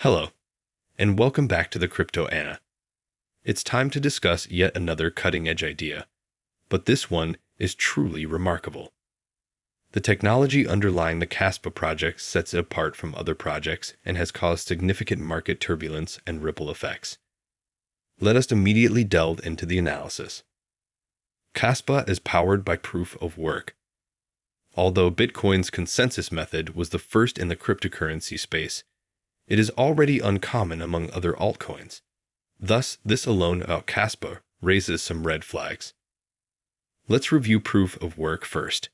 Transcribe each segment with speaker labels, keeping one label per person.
Speaker 1: Hello, and welcome back to the Crypto Anna. It's time to discuss yet another cutting-edge idea, but this one is truly remarkable. The technology underlying the Kaspa project sets it apart from other projects and has caused significant market turbulence and ripple effects. Let us immediately delve into the analysis. Kaspa is powered by proof of work. Although Bitcoin's consensus method was the first in the cryptocurrency space, it is already uncommon among other altcoins. Thus, this alone about Kaspa raises some red flags. Let's review proof of work first.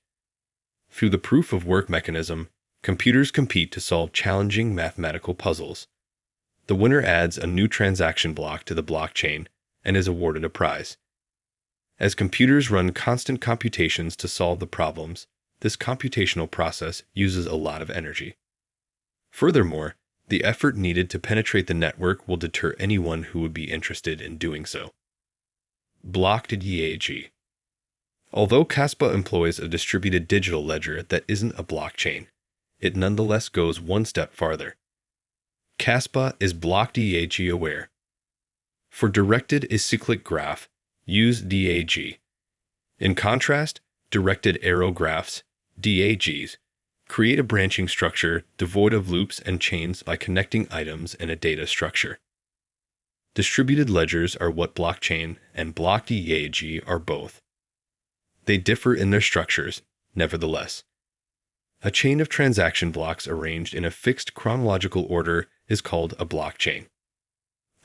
Speaker 1: Through the proof of work mechanism, computers compete to solve challenging mathematical puzzles. The winner adds a new transaction block to the blockchain and is awarded a prize. As computers run constant computations to solve the problems, this computational process uses a lot of energy. Furthermore, the effort needed to penetrate the network will deter anyone who would be interested in doing so. Blocked DAG. Although Kaspa employs a distributed digital ledger that isn't a blockchain, it nonetheless goes one step farther. Kaspa is block DAG aware. For directed acyclic graph, use DAG. In contrast, directed arrow graphs, DAGs, create a branching structure devoid of loops and chains by connecting items in a data structure. Distributed ledgers are what blockchain and block DAG are both. They differ in their structures, nevertheless. A chain of transaction blocks arranged in a fixed chronological order is called a blockchain.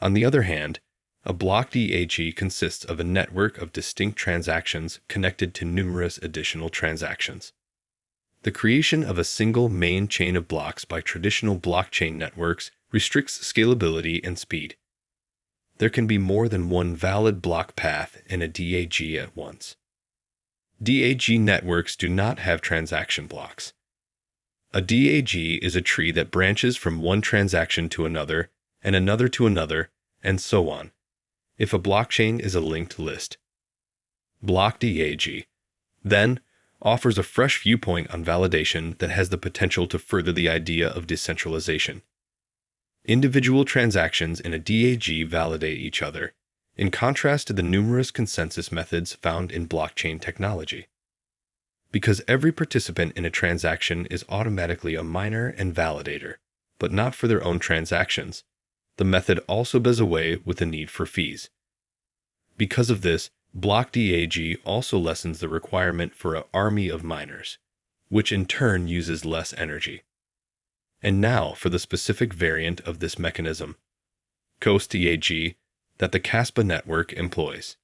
Speaker 1: On the other hand, a block DAG consists of a network of distinct transactions connected to numerous additional transactions. The creation of a single main chain of blocks by traditional blockchain networks restricts scalability and speed. There can be more than one valid block path in a DAG at once. DAG networks do not have transaction blocks. A DAG is a tree that branches from one transaction to another, and so on, if a blockchain is a linked list. Block DAG, then, offers a fresh viewpoint on validation that has the potential to further the idea of decentralization. Individual transactions in a DAG validate each other, in contrast to the numerous consensus methods found in blockchain technology. Because every participant in a transaction is automatically a miner and validator, but not for their own transactions, the method also does away with the need for fees. Because of this, block DAG also lessens the requirement for an army of miners, which in turn uses less energy. And now for the specific variant of this mechanism, Ghost DAG, that the Kaspa network employs.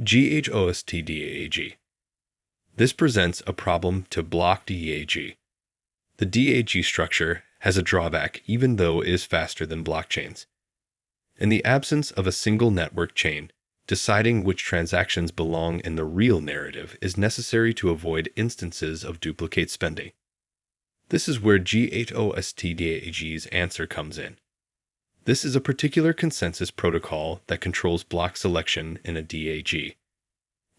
Speaker 1: Ghost DAG. This presents a problem to block DAG. The DAG structure has a drawback even though it is faster than blockchains. In the absence of a single network chain, deciding which transactions belong in the real narrative is necessary to avoid instances of duplicate spending. This is where Ghost DAG's answer comes in. This is a particular consensus protocol that controls block selection in a DAG.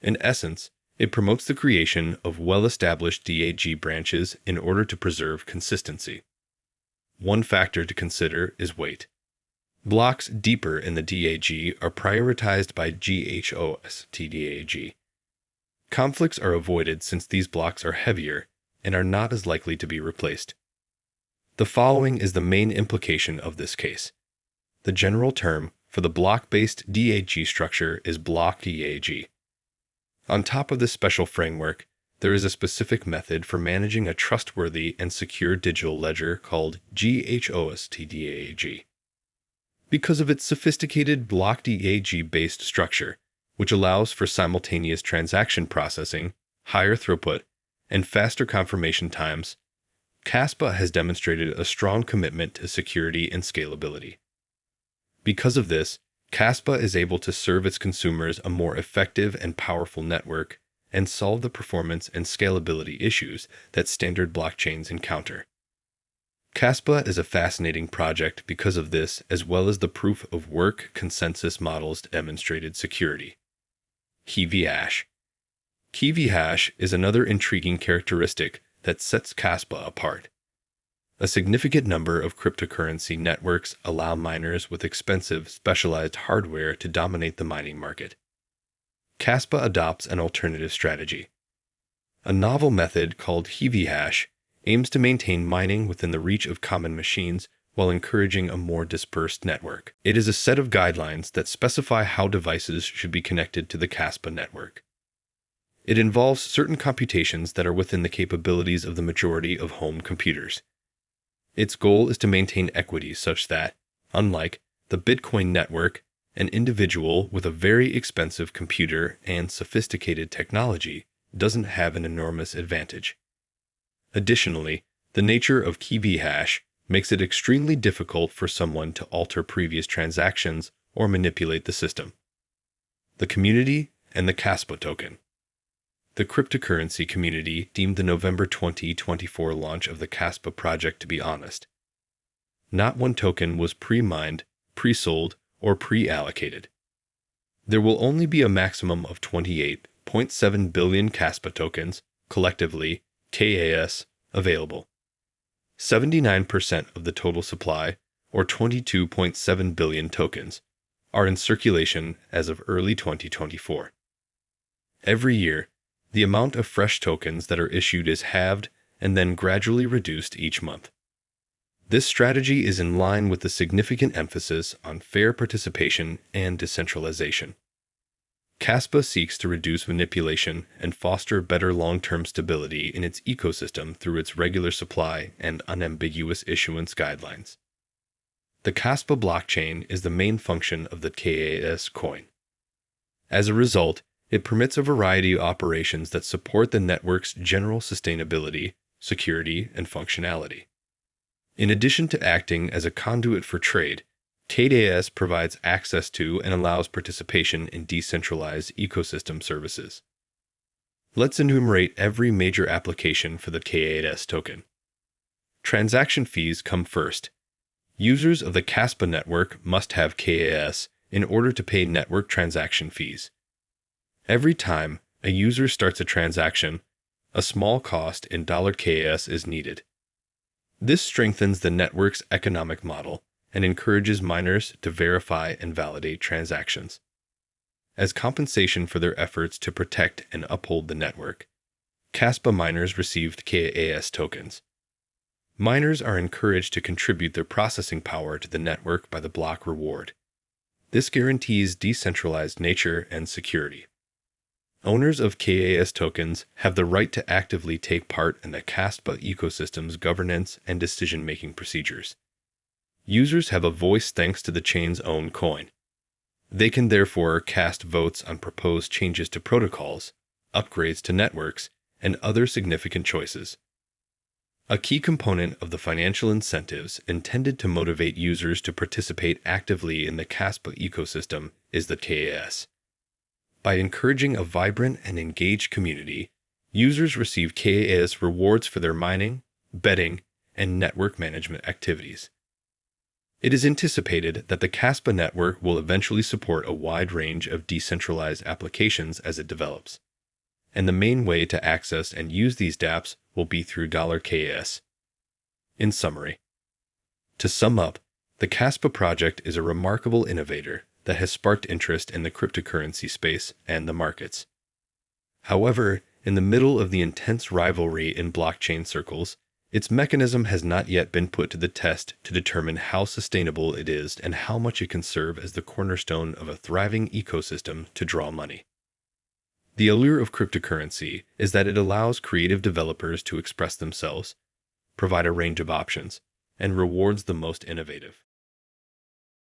Speaker 1: In essence, it promotes the creation of well-established DAG branches in order to preserve consistency. One factor to consider is weight. Blocks deeper in the DAG are prioritized by Ghost DAG. Conflicts are avoided since these blocks are heavier and are not as likely to be replaced. The following is the main implication of this case. The general term for the block-based DAG structure is block DAG. On top of this special framework, there is a specific method for managing a trustworthy and secure digital ledger called Ghost DAG. Because of its sophisticated block DAG-based structure, which allows for simultaneous transaction processing, higher throughput, and faster confirmation times, Kaspa has demonstrated a strong commitment to security and scalability. Because of this, Kaspa is able to serve its consumers a more effective and powerful network and solve the performance and scalability issues that standard blockchains encounter. Kaspa is a fascinating project because of this, as well as the proof of work consensus models demonstrated security. Key hash. Key hash is another intriguing characteristic that sets Kaspa apart. A significant number of cryptocurrency networks allow miners with expensive, specialized hardware to dominate the mining market. Kaspa adopts an alternative strategy. A novel method called HeavyHash aims to maintain mining within the reach of common machines while encouraging a more dispersed network. It is a set of guidelines that specify how devices should be connected to the Kaspa network. It involves certain computations that are within the capabilities of the majority of home computers. Its goal is to maintain equity such that, unlike the Bitcoin network, an individual with a very expensive computer and sophisticated technology doesn't have an enormous advantage. Additionally, the nature of HeavyHash makes it extremely difficult for someone to alter previous transactions or manipulate the system. The community and the Kaspa token. The cryptocurrency community deemed the November 2024 launch of the Kaspa project to be honest. Not one token was pre-mined, pre-sold, or pre-allocated. There will only be a maximum of 28.7 billion Kaspa tokens, collectively KAS, available. 79% of the total supply, or 22.7 billion tokens, are in circulation as of early 2024. Every year, the amount of fresh tokens that are issued is halved and then gradually reduced each month. This strategy is in line with the significant emphasis on fair participation and decentralization. Kaspa seeks to reduce manipulation and foster better long-term stability in its ecosystem through its regular supply and unambiguous issuance guidelines. The Kaspa blockchain is the main function of the KAS coin. As a result, it permits a variety of operations that support the network's general sustainability, security, and functionality. In addition to acting as a conduit for trade, KAS provides access to and allows participation in decentralized ecosystem services. Let's enumerate every major application for the KAS token. Transaction fees come first. Users of the Kaspa network must have KAS in order to pay network transaction fees. Every time a user starts a transaction, a small cost in $KS is needed. This strengthens the network's economic model and encourages miners to verify and validate transactions. As compensation for their efforts to protect and uphold the network, Kaspa miners received KAS tokens. Miners are encouraged to contribute their processing power to the network by the block reward. This guarantees decentralized nature and security. Owners of KAS tokens have the right to actively take part in the Kaspa ecosystem's governance and decision-making procedures. Users have a voice thanks to the chain's own coin. They can therefore cast votes on proposed changes to protocols, upgrades to networks, and other significant choices. A key component of the financial incentives intended to motivate users to participate actively in the Kaspa ecosystem is the KAS. By encouraging a vibrant and engaged community, users receive KAS rewards for their mining, betting, and network management activities. It is anticipated that the Kaspa network will eventually support a wide range of decentralized applications as it develops, and the main way to access and use these dApps will be through $KS. In summary, to sum up, the Kaspa project is a remarkable innovator that has sparked interest in the cryptocurrency space and the markets. However, in the middle of the intense rivalry in blockchain circles, its mechanism has not yet been put to the test to determine how sustainable it is and how much it can serve as the cornerstone of a thriving ecosystem to draw money. The allure of cryptocurrency is that it allows creative developers to express themselves, provide a range of options, and rewards the most innovative.